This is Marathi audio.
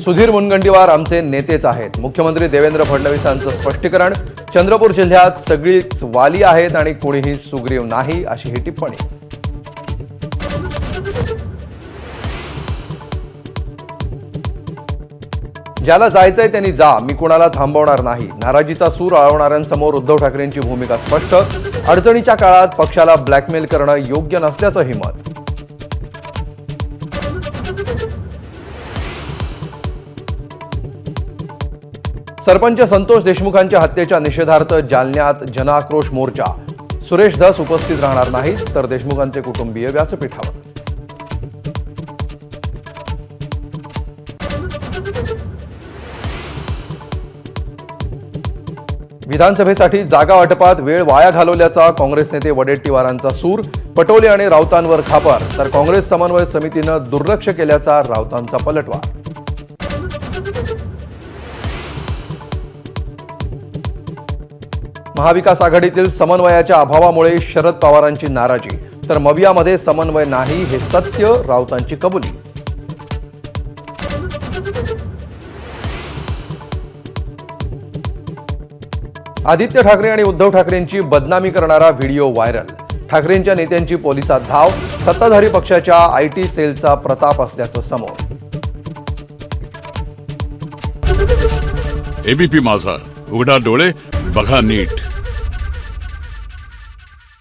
सुधीर मुनगंटीवार आमचे नेतेच आहेत. मुख्यमंत्री देवेंद्र फडणवीसांचं स्पष्टीकरण. चंद्रपूर जिल्ह्यात सगळीच वाली आहेत आणि कोणीही सुग्रीव नाही, अशी ही टिप्पणी. ज्याला जायचंय त्यांनी जा, मी कोणाला थांबवणार नाही. नाराजीचा सूर आळवणाऱ्यांसमोर उद्धव ठाकरेंची भूमिका स्पष्ट. अडचणीच्या काळात पक्षाला ब्लॅकमेल करणं योग्य नसल्याचंही मत. सरपंच संतोष देशमुखांच्या हत्येच्या निषेधार्थ जालन्यात जनआक्रोश मोर्चा. सुरेश धस उपस्थित राहणार नाहीत तर देशमुखांचे कुटुंबीय व्यासपीठावर. विधानसभेसाठी जागा वाटपात वेळ वाया घालवल्याचा काँग्रेस नेते वडेट्टीवारांचा सूर. पटोले आणि राऊतांवर खापर तर काँग्रेस समन्वय समितीनं दुर्लक्ष केल्याचा राऊतांचा पलटवार. महाविकास आघाडीतील समन्वयाच्या अभावामुळे शरद पवारांची नाराजी तर मवियामध्ये समन्वय नाही हे सत्य, राऊतांची कबुली. आदित्य ठाकरे आणि उद्धव ठाकरेंची बदनामी करणारा व्हिडिओ व्हायरल. ठाकरेंच्या नेत्यांची पोलिसात धाव. सत्ताधारी पक्षाच्या आयटी सेलचा प्रताप असल्याचं समोर. एबीपी माझा, उघडा डोळे बघा नीट.